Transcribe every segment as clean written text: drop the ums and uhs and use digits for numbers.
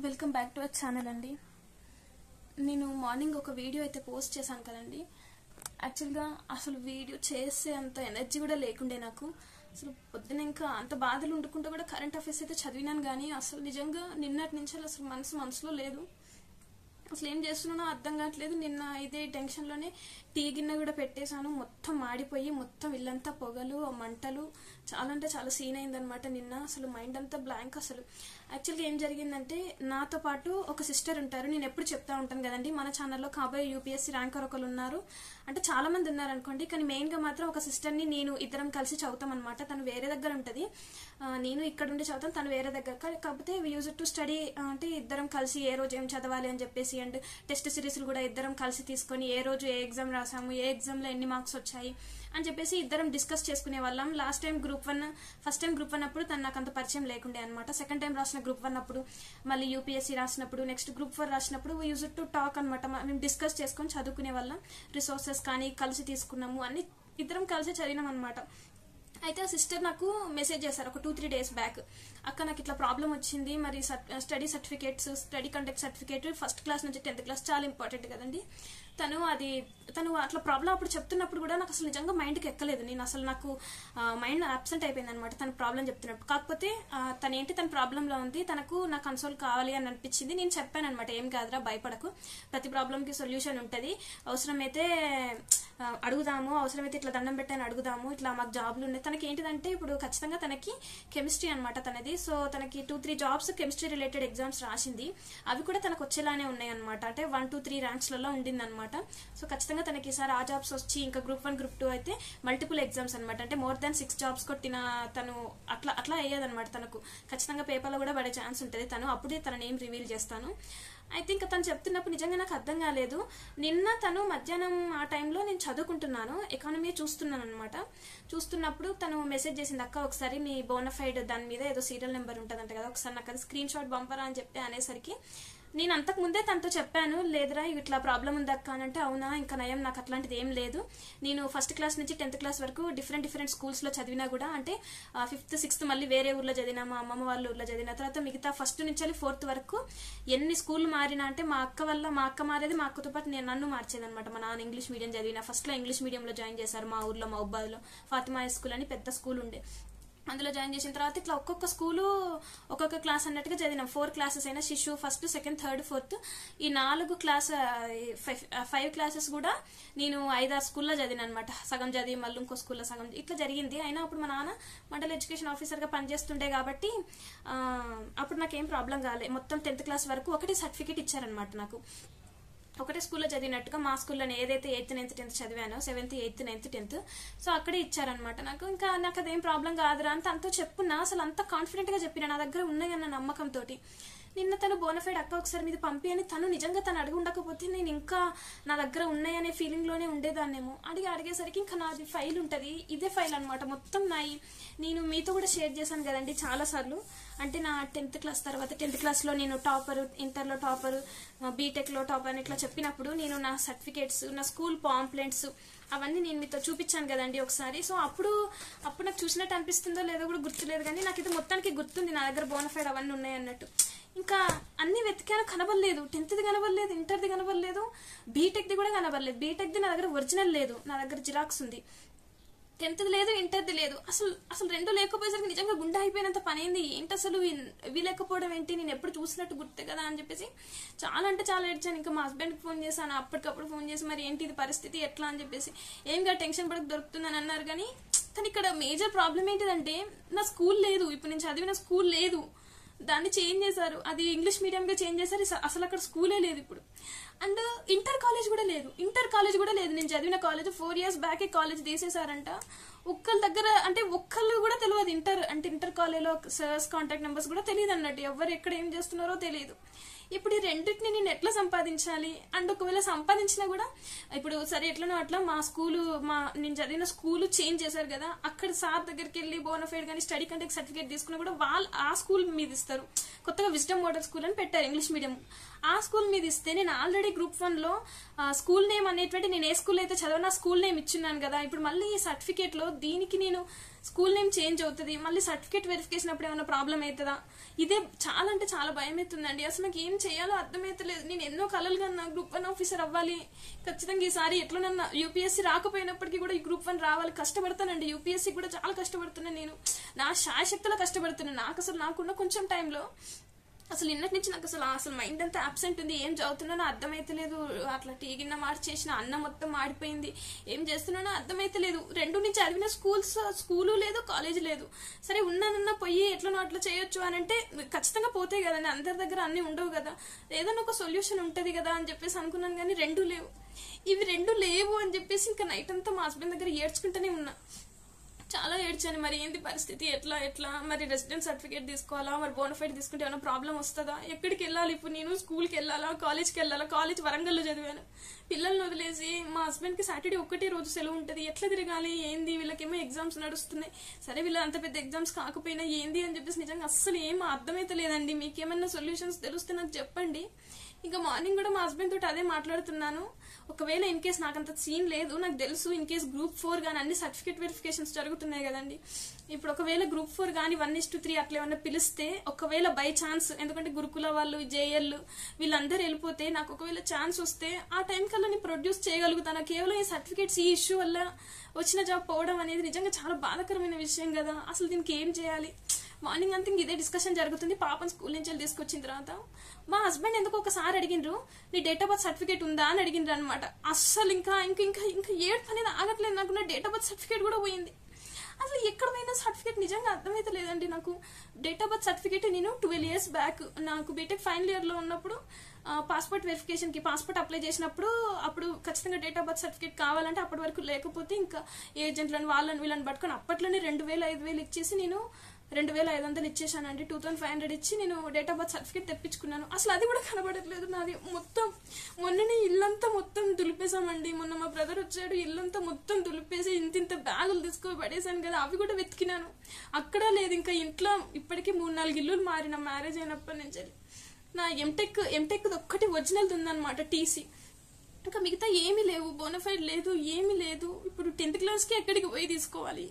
Welcome back to our channel అండి. నేను morning ఒక వీడియో అయితే పోస్ట్ చేశాను కదండి. యాక్చువల్గా అసలు వీడియో చేసే అంత ఎనర్జీ కూడా లేకుండే నాకు. అసలు పొద్దున ఇంకా అంత బాధలు ఉండుకుంటూ కూడా కరెంట్ అఫైర్స్ అయితే చదివినాను, కానీ అసలు నిజంగా నిన్నటి నుంచి అసలు మనసులో లేదు. అసలు ఏం చేస్తున్నానో అర్థం కావట్లేదు. నిన్న ఇదే టెన్షన్లోనే టీ గిన్నె కూడా పెట్టేశాను. మొత్తం మాడిపోయి మొత్తం ఇల్లంతా పొగలు మంటలు చాలా అంటే చాలా సీన్ అయిందనమాట. నిన్న అసలు మైండ్ అంతా బ్లాంక్. అసలు యాక్చువల్గా ఏం జరిగిందంటే, నాతో పాటు ఒక సిస్టర్ ఉంటారు. నేను ఎప్పుడు చెప్తా ఉంటాను కదండి, మన ఛానల్లో కాబోయే యూపీఎస్సీ ర్యాంకర్ ఒకరు ఉన్నారు అంటే చాలా మంది ఉన్నారు అనుకోండి, కానీ మెయిన్గా మాత్రం ఒక సిస్టర్ని నేను ఇద్దరం కలిసి చదువుతాం అనమాట. తను వేరే దగ్గర ఉంటుంది, నేను ఇక్కడ ఉండి చదువుతాను, తను వేరే దగ్గర. కాకపోతే యూజ్ టు స్టడీ అంటే ఇద్దరం కలిసి ఏ రోజు ఏం చదవాలి అని చెప్పేసి, అండ్ టెస్ట్ సిరీస్లు కూడా ఇద్దరం కలిసి తీసుకొని ఏ రోజు ఏ ఎగ్జామ్ రాసాము, ఏ ఎగ్జామ్లో ఎన్ని మార్క్స్ వచ్చాయి అని చెప్పేసి ఇద్దరం డిస్కస్ చేసుకునే వాళ్ళం. Last time first time group 1 అప్పుడు తను నాకు అంత పరిచయం లేకుండే అనమాట. సెకండ్ టైం రాసిన గ్రూప్ 1 అప్పుడు, మళ్ళీ యూపీఎస్సీ రాసినప్పుడు, నెక్స్ట్ గ్రూప్ 4 రాసినప్పుడు యూజ్ టు టాక్ అనమాట. మేము డిస్కస్ చేసుకొని చదువుకునే వాళ్ళం. రిసోర్సెస్ కానీ కలిసి తీసుకున్నాము, అన్ని ఇద్దరం కలిసి చదివినాం అనమాట. అయితే ఆ సిస్టర్ నాకు మెసేజ్ చేశారు ఒక 2-3 డేస్ బ్యాక్. అక్క నాకు ఇట్లా ప్రాబ్లం వచ్చింది, మరి study certificates, study conduct certificate 1st class నుంచి 10th క్లాస్ చాలా ఇంపార్టెంట్ కదండి. తను అట్లా ప్రాబ్లం అప్పుడు చెప్తున్నప్పుడు కూడా నాకు అసలు నిజంగా మైండ్కి ఎక్కలేదు. నాకు మైండ్ అబ్సెంట్ అయిపోయింది అనమాట తన ప్రాబ్లం చెప్తున్నప్పుడు. కాకపోతే తన ప్రాబ్లంలో ఉంది, నా కన్సోల్ కావాలి అని అనిపించింది. నేను చెప్పాను అనమాట, ఏం కాదురా భయపడకు, ప్రతి ప్రాబ్లంకి సొల్యూషన్ ఉంటుంది, అవసరమైతే అడుగుదాము, అవసరమైతే ఇట్లా దండం పెట్టాను అడుగుదాము, ఇట్లా మాకు జాబ్లు ఉన్నాయి. తనకి ఏంటిదంటే ఇప్పుడు ఖచ్చితంగా తనకి కెమిస్ట్రీ అనమాట తనది. సో తనకి 2-3 జాబ్స్ కెమిస్ట్రీ రిలేటెడ్ ఎగ్జామ్స్ రాసింది. అవి కూడా తనకు వచ్చేలానే ఉన్నాయి అనమాట. అంటే 1-2-3 ర్యాంక్స్లలో ఉండింది అనమాట. సో ఖచ్చితంగా తనకి ఈసారి ఆ జాబ్స్ వచ్చి, ఇంకా గ్రూప్ 1 గ్రూప్ 2 అయితే మల్టిపుల్ ఎగ్జామ్స్ అనమాట. అంటే మోర్ దాన్ 6 జాబ్స్ కొట్టిన తను అట్లా అయ్యేదనమాట. తనకు ఖచ్చితంగా పేపర్లో కూడా పడే ఛాన్స్ ఉంటుంది. అప్పుడే తన నేమ్ రివీల్ చేస్తాను. అయితే ఇంకా తను చెప్తున్నప్పుడు నిజంగా నాకు అర్థం కాలేదు. నిన్న తను మధ్యాహ్నం ఆ టైంలో నేను చదువుకుంటున్నాను, ఎకానమీ చూస్తున్నాను అనమాట. చూస్తున్నప్పుడు తను మెసేజ్ చేసింది, అక్క ఒకసారి మీ బోనఫైడ్ దాని మీద ఏదో సీరియల్ నెంబర్ ఉంటుందంట కదా, ఒకసారి నాకు అది స్క్రీన్ షాట్ పంపరా అని చెప్పి అనేసరికి, నేను అంతకు ముందే తనతో చెప్పాను, లేదురా ఇట్లా ప్రాబ్లం ఉంది అక్క అని. అంటే అవునా, ఇంకా నయం, నాకు అట్లాంటిది ఏం లేదు. నేను 1st క్లాస్ నుంచి 10th క్లాస్ వరకు డిఫరెంట్ స్కూల్స్లో చదివినా కూడా, అంటే 5th 6th మళ్ళీ వేరే ఊర్లో చదివినా, మా అమ్మమ్మ వాళ్ళ ఊర్లో చదివిన తర్వాత మిగతా 1st నుంచి 4th వరకు ఎన్ని స్కూల్ మారినా, అంటే మా అక్క మారేది, మా అక్కతో పాటు నన్ను మార్చేది అనమాట. మా నాన్న ఇంగ్లీష్ మీడియం చదివిన, ఫస్ట్లో ఇంగ్లీష్ మీడియంలో జాయిన్ చేశారు మా ఊర్లో, మహబూబాద్లో ఫాతిమా స్కూల్ అని పెద్ద స్కూల్ ఉండే, అందులో జాయిన్ చేసిన తర్వాత ఇట్లా ఒక్కొక్క స్కూలు ఒక్కొక్క క్లాస్ అన్నట్టుగా చదివినాం. 4 క్లాసెస్ అయినా, శిశు 1st, 2nd, 3rd, 4th ఈ 5 క్లాసెస్ కూడా నేను 5-6 స్కూల్లో చదివిన అనమాట. సగం చదివి మళ్ళీ ఇంకో స్కూల్లో సగం, ఇట్లా జరిగింది. అయినా అప్పుడు మా నాన్న మండల ఎడ్యుకేషన్ ఆఫీసర్గా పనిచేస్తుండే కాబట్టి అప్పుడు నాకేం ప్రాబ్లం కాలేదు. మొత్తం 10th క్లాస్ వరకు ఒకటి సర్టిఫికేట్ ఇచ్చారనమాట నాకు. ఒకటే స్కూల్లో చదివినట్టుగా మా స్కూల్లో ఏదైతే 8th, 9th, 10th చదివానో, 7th, 8th, 9th, 10th so అక్కడే ఇచ్చారనమాట నాకు. ఇంకా నాకు అదేం ప్రాబ్లం కాదురా అని తనతో చెప్పున్నా. అసలు అంత కాన్ఫిడెంట్గా చెప్పిన, నా దగ్గర ఉన్నాయన్న నమ్మకంతో. నిన్న తను బోనఫైడ్ అక్క ఒకసారి మీద పంపి అని నిజంగా తను అడిగి ఉండకపోతే నేను ఇంకా నా దగ్గర ఉన్నాయనే ఫీలింగ్లోనే ఉండేదాన్నేమో. అడిగేసరికి ఇంకా నాది ఫైల్ ఉంటుంది, ఇదే ఫైల్ అనమాట మొత్తం నాయి. నేను మీతో కూడా షేర్ చేశాను కదండి చాలాసార్లు. అంటే నా 10th క్లాస్ తర్వాత 10th క్లాస్లో నేను టాపర్, ఇంటర్లో టాపర్, బీటెక్లో టాపర్ అని ఇట్లా చెప్పినప్పుడు నేను నా సర్టిఫికేట్స్, నా స్కూల్ పాంప్లెంట్స్ అవన్నీ నేను మీతో చూపించాను కదండి ఒకసారి. సో అప్పుడు నాకు చూసినట్టు అనిపిస్తుందో లేదో కూడా గుర్తులేదు, కానీ నాకు ఇది మొత్తానికి గుర్తుంది, నా దగ్గర బోనఫైడ్ అవన్నీ ఉన్నాయి అన్నట్టు. ఇంకా అన్ని వెతికాను, కనబడలేదు. 10th కనబడలేదు, ఇంటర్ది కనబడలేదు, బీటెక్ది కూడా కనబడలేదు. బీటెక్ది నా దగ్గర ఒరిజినల్ లేదు, నా దగ్గర జిరాక్స్ ఉంది. 10th లేదు, ఇంటర్ది లేదు. అసలు రెండు లేకపోయేసరికి నిజంగా గుండె అయిపోయినంత పని అయింది. ఏంటి అసలు ఇవి లేకపోవడం ఏంటి, నేను ఎప్పుడు చూసినట్టు గుర్తే కదా అని చెప్పేసి చాలా అంటే చాలా ఏడ్చాను. ఇంకా మా హస్బెండ్కి ఫోన్ చేశాను, అప్పటికప్పుడు ఫోన్ చేసి మరి ఏంటి ఇది పరిస్థితి ఎట్లా అని చెప్పేసి, ఏంగా టెన్షన్ పడక దొరుకుతుందని అన్నారు. కానీ ఇక్కడ మేజర్ ప్రాబ్లం ఏంటిదంటే, నా స్కూల్ లేదు, ఇప్పుడు నేను చదివిన స్కూల్ లేదు, దాన్ని చేంజ్ చేశారు. అది ఇంగ్లీష్ మీడియంగా చేంజ్ చేశారు. అసలు అక్కడ స్కూలే లేదు ఇప్పుడు. అండ్ ఇంటర్ కాలేజ్ కూడా లేదు. నేను చదివిన కాలేజ్ 4 years బ్యాకే కాలేజ్ తీసేశారంట. ఒక్కళ్ళ దగ్గర అంటే ఒక్కళ్ళు కూడా తెలియదు ఇంటర్ కాలేజ్లో సర్స్ కాంటాక్ట్ నెంబర్స్ కూడా తెలియదు అన్నట్టు, ఎవరు ఎక్కడ ఏం చేస్తున్నారో తెలియదు. ఇప్పుడు ఈ రెండింటిని నేను ఎట్లా సంపాదించాలి? అండ్ ఒకవేళ సంపాదించినా కూడా ఇప్పుడు సరే ఎట్లనో అట్లా నేను చదివిన స్కూల్ చేంజ్ చేశారు కదా, అక్కడ సార్ దగ్గరికి వెళ్ళి బోనఫైడ్ కానీ స్టడీ కండక్ట్ సర్టిఫికేట్ తీసుకున్నా కూడా వాళ్ళు ఆ స్కూల్ మీద ఇస్తారు. కొత్తగా విజ్డమ్ మోడల్ స్కూల్ అని పెట్టారు ఇంగ్లీష్ మీడియం, ఆ స్కూల్ మీద ఇస్తే నేను ఆల్రెడీ గ్రూప్ 1లో స్కూల్ నేమ్ అనేటువంటి నేను ఏ స్కూల్ అయితే చదివినా స్కూల్ నేమ్ ఇచ్చున్నాను కదా. ఇప్పుడు మళ్ళీ ఈ సర్టిఫికేట్లో దీనికి నేను స్కూల్ నేమ్ చేంజ్ అవుతుంది, మళ్ళీ సర్టిఫికేట్ వెరిఫికేషన్ అప్పుడు ఏమైనా ప్రాబ్లం అవుతుందా, ఇదే చాలా అంటే చాలా భయం అవుతుందండి. అసలు నాకు ఏం చేయాలో అర్థమైతలేదు. నేను ఎన్నో కలలు కన్నా గ్రూప్ 1 ఆఫీసర్ అవ్వాలి, ఖచ్చితంగా ఈసారి ఎట్లనన్నా యూపీఎస్సీ రాకపోయినప్పటికీ కూడా ఈ గ్రూప్ 1 రావాలి, కష్టపడతానండి. యూపీఎస్సీ కూడా చాలా కష్టపడుతున్నాను, నేను నా శాయశక్తిలో కష్టపడుతున్నాను. నాకు అసలు నాకున్న కొంచెం టైంలో అసలు నిన్నటి నుంచి నాకు అసలు మైండ్ అంతా అబ్సెంట్ ఉంది. ఏం చదువుతున్నానో అర్థమైతలేదు. అట్లా టీ గిన్నె మార్చేసిన, అన్నం మొత్తం మాడిపోయింది. ఏం చేస్తున్నానో అర్థమైతలేదు. 2 నుంచి చదివిన స్కూలు లేదు, కాలేజ్ లేదు. సరే ఉన్నానన్నా పోయి ఎట్లనో అట్లా చేయొచ్చు అని అంటే ఖచ్చితంగా పోతాయి కదండి, అందరి దగ్గర అన్ని ఉండవు కదా, ఏదైనా ఒక సొల్యూషన్ ఉంటది కదా అని చెప్పేసి అనుకున్నాను. కానీ 2 లేవు. ఇవి 2 లేవు అని చెప్పేసి ఇంకా నైట్ అంతా మా హస్బెండ్ దగ్గర ఏడ్చుకుంటూనే ఉన్నా. చాలా ఏడ్చాను. మరి ఏంది పరిస్థితి, ఎట్లా మరి రెసిడెన్స్ సర్టిఫికేట్ తీసుకోవాలా, మరి బోనఫైడ్ తీసుకుంటే ఏమైనా ప్రాబ్లం వస్తుందా, ఎక్కడికి వెళ్ళాలి ఇప్పుడు నేను, స్కూల్కి వెళ్ళాలా, కాలేజ్కి వెళ్ళాలా, కాలేజ్ వరంగల్లో చదివాను. పిల్లల్ని వదిలేసి మా హస్బెండ్ కి సాటర్డే ఒక్కటే రోజు సెలవు ఉంటుంది, ఎట్లా తిరగాలి ఏంది, వీళ్ళకేమో ఎగ్జామ్స్ నడుస్తున్నాయి. సరే వీళ్ళు అంత పెద్ద ఎగ్జామ్స్ కాకపోయినా ఏంది అని చెప్పేసి నిజంగా అస్సలు ఏం అర్థమైతే లేదండి. మీకేమన్నా సొల్యూషన్స్ తెలుస్తే నాకు చెప్పండి. ఇంకా మార్నింగ్ కూడా మా హస్బెండ్ తోటి అదే మాట్లాడుతున్నాను. ఒకవేళ ఇన్ కేస్ నాకంత సీన్ లేదు, నాకు తెలుసు ఇన్ కేస్ గ్రూప్ 4 గానీ అన్ని సర్టిఫికేట్ వెరిఫికేషన్స్ జరుగుతున్నాయి కదండి. ఇప్పుడు ఒకవేళ గ్రూప్ 4 గానీ 1:3 అట్లా ఏమన్నా పిలిస్తే, ఒకవేళ బై ఛాన్స్, ఎందుకంటే గురుకుల వాళ్ళు, జేఎల్ వీళ్ళందరూ వెళ్ళిపోతే నాకు ఒకవేళ ఛాన్స్ వస్తే ఆ టైం కల్లా నేను ప్రొడ్యూస్ చేయగలుగుతాను. కేవలం ఈ సర్టిఫికేట్స్ ఈ ఇష్యూ వల్ల వచ్చిన జాబ్ పోవడం అనేది నిజంగా చాలా బాధాకరమైన విషయం కదా. అసలు దీనికి ఏం చేయాలి? మార్నింగ్ అంతా ఇదే డిస్కషన్ జరుగుతుంది. పాపని స్కూల్ నుంచి తీసుకొచ్చిన తర్వాత మా హస్బెండ్ ఎందుకు ఒకసారి అడిగిండ్రు, నీ డేట్ ఆఫ్ బర్త్ సర్టిఫికేట్ ఉందా అని అడిగిండ్రు అనమాట. అస్సలు ఇంకా ఇంకా ఇంకా ఇంకా ఏడుపు అనేది ఆగట్లేదు నాకు. నా డేట్ ఆఫ్ బర్త్ సర్టిఫికేట్ కూడా పోయింది. అసలు ఎక్కడ పోయినా సర్టిఫికేట్ నిజంగా అర్థమైతే లేదండి నాకు. డేట్ ఆఫ్ బర్త్ సర్టిఫికేట్ నేను 12 years బ్యాక్ నాకు బీటెక్ ఫైనల్ ఇయర్ లో ఉన్నప్పుడు పాస్పోర్ట్ వెరిఫికేషన్ కి పాస్పోర్ట్ అప్లై చేసినప్పుడు అప్పుడు ఖచ్చితంగా డేట్ ఆఫ్ బర్త్ సర్టిఫికేట్ కావాలంటే అప్పటి వరకు లేకపోతే ఇంకా ఏజెంట్లను వాళ్ళని వీళ్ళని పట్టుకొని అప్పట్లోనే 2,000-5,000 ఇచ్చేసి నేను 2,500 ఇచ్చేసానండి. 2,500 ఇచ్చి నేను డేట్ ఆఫ్ బర్త్ సర్టిఫికేట్ తెప్పించుకున్నాను. అసలు అది కూడా కనబడట్లేదు నాది. మొత్తం మొన్ననే ఇల్లంతా మొత్తం దులిపేసామండి. మొన్న మా బ్రదర్ వచ్చాడు, ఇల్లంతా మొత్తం దులిపేసి ఇంత బ్యాగులు తీసుకొని పడేసాను కదా, అవి కూడా వెతికినాను, అక్కడ లేదు. ఇంకా ఇంట్లో ఇప్పటికీ 3-4 ఇల్లులు మారిన మ్యారేజ్ అయినప్పటి నుంచి. నా ఎంటెక్ ఒక్కటి ఒరిజినల్ ఉందన్నమాట, టీసీ. ఇంకా మిగతా ఏమీ లేవు, బోనఫైడ్ లేదు, ఏమీ లేదు. ఇప్పుడు 10th క్లాస్కి ఎక్కడికి పోయి తీసుకోవాలి,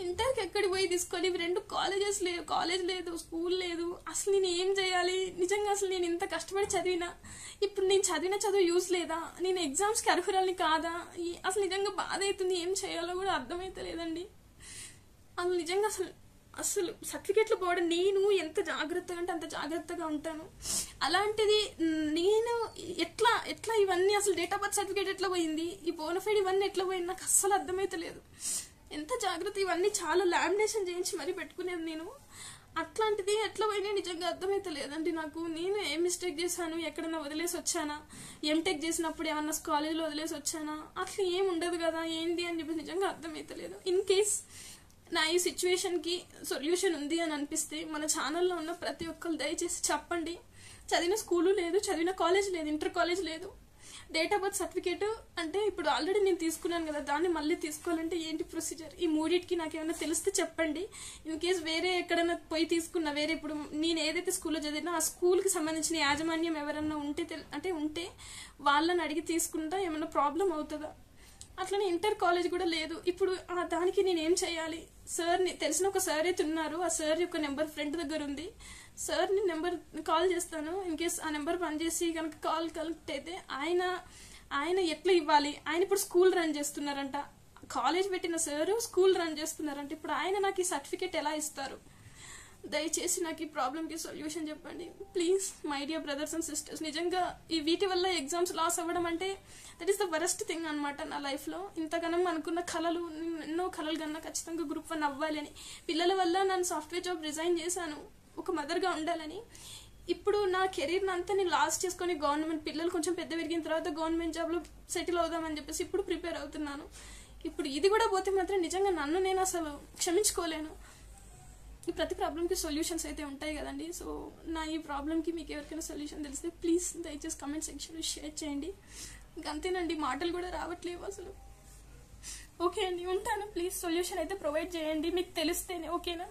ఇంటర్కి ఎక్కడికి పోయి తీసుకోవాలి, ఇవి 2 కాలేజెస్ లేవు, కాలేజ్ లేదు, స్కూల్ లేదు. అసలు నేను ఏం చేయాలి నిజంగా? అసలు నేను ఇంత కష్టపడి చదివినా, ఇప్పుడు నేను చదివిన చదువు యూస్ లేదా, నేను ఎగ్జామ్స్కి అర్హురాలని కాదా? అసలు నిజంగా బాధ అవుతుంది. ఏం చేయాలో కూడా అర్థమైతే లేదండి. అసలు నిజంగా అసలు సర్టిఫికేట్లు పోవడం, నేను ఎంత జాగ్రత్తగా అంటే అంత జాగ్రత్తగా ఉంటాను. అలాంటిది నేను ఎట్లా ఇవన్నీ, అసలు డేట్ ఆఫ్ బర్త్ సర్టిఫికేట్ ఎట్లా పోయింది, ఈ బోనఫైడ్ ఇవన్నీ ఎట్లా పోయింది, నాకు అస్సలు అర్థమైతే లేదు. ఎంత జాగ్రత్త, ఇవన్నీ చాలా లామినేషన్ చేయించి మరీ పెట్టుకునేది నేను. అట్లాంటిది ఎట్లా పోయినా నిజంగా అర్థమైతే లేదండి నాకు. నేను ఏం మిస్టేక్ చేశాను, ఎక్కడన్నా వదిలేసి వచ్చానా, ఎంటెక్ చేసినప్పుడు ఏమన్నా కాలేజ్లో వదిలేసి వచ్చానా, అట్లా ఏం ఉండదు కదా, ఏంది అని చెప్పి నిజంగా అర్థమైతే లేదు. ఇన్ కేస్ నా ఈ సిచ్యువేషన్ కి సొల్యూషన్ ఉంది అని అనిపిస్తే మన ఛానల్లో ఉన్న ప్రతి ఒక్కరు దయచేసి చెప్పండి. చదివిన స్కూలు లేదు, చదివిన కాలేజ్ లేదు, ఇంటర్ కాలేజ్ లేదు, డేట్ ఆఫ్ బర్త్ సర్టిఫికేట్ అంటే ఇప్పుడు ఆల్రెడీ నేను తీసుకున్నాను కదా, దాన్ని మళ్ళీ తీసుకోవాలంటే ఏంటి ప్రొసీజర్, ఈ మూడింటికి నాకు ఏమైనా తెలిస్తే చెప్పండి. ఇన్ కేస్ వేరే ఎక్కడైనా పోయి తీసుకున్నా, వేరే ఇప్పుడు నేను ఏదైతే స్కూల్లో చదివినా ఆ స్కూల్కి సంబంధించిన యాజమాన్యం ఎవరన్నా ఉంటే వాళ్ళని అడిగి తీసుకుంటా, ఏమైనా ప్రాబ్లం అవుతుందా. అట్లనే ఇంటర్ కాలేజ్ కూడా లేదు. ఇప్పుడు దానికి నేనేం చేయాలి? తెలిసిన ఒక సార్ అయితే ఉన్నారు, ఆ సార్ యొక్క నెంబర్ ఫ్రెండ్ దగ్గర ఉంది. సార్ ని నెంబర్ కాల్ చేస్తాను. ఇన్ కేస్ ఆ నెంబర్ పనిచేసి కనుక కాల్ కలెక్ట్ అయితే ఆయన ఎట్లా ఇవ్వాలి, ఆయన ఇప్పుడు స్కూల్ రన్ చేస్తున్నారంట, కాలేజ్ పెట్టిన సార్ స్కూల్ రన్ చేస్తున్నారంట. ఇప్పుడు ఆయన నాకు ఈ సర్టిఫికేట్ ఎలా ఇస్తారు? దయచేసి నాకు ఈ ప్రాబ్లంకి సొల్యూషన్ చెప్పండి please my dear brothers and sisters. నిజంగా ఈ వీటి వల్ల ఎగ్జామ్స్ లాస్ అవ్వడం అంటే that is the worst thing అనమాట నా లైఫ్లో. ఇంతగానం అనుకున్న కళలు, ఎన్నో కళలు కన్నా ఖచ్చితంగా గ్రూప్ 1 అవ్వాలి అని, పిల్లల వల్ల నేను సాఫ్ట్వేర్ జాబ్ రిజైన్ చేశాను ఒక మదర్గా ఉండాలని. ఇప్పుడు నా కెరీర్ అంతా నేను లాస్ చేసుకుని గవర్నమెంట్, పిల్లలు కొంచెం పెద్ద పెరిగిన తర్వాత గవర్నమెంట్ జాబ్లో సెటిల్ అవుదామని చెప్పేసి ఇప్పుడు ప్రిపేర్ అవుతున్నాను. ఇప్పుడు ఇది కూడా పోతే మాత్రం నిజంగా నన్ను నేను అసలు క్షమించుకోలేను. ఈ ప్రతి ప్రాబ్లంకి సొల్యూషన్స్ అయితే ఉంటాయి కదండి. సో నా ఈ ప్రాబ్లంకి మీకు ఎవరికైనా సొల్యూషన్ తెలిస్తే ప్లీజ్ దయచేసి కామెంట్ సెక్షన్లో షేర్ చేయండి. ఇంక అంతేనండి, మాటలు కూడా రావట్లేవు అసలు. ఓకే అండి, ఉంటాను. ప్లీజ్ సొల్యూషన్ అయితే ప్రొవైడ్ చేయండి మీకు తెలిస్తేనే, ఓకేనా?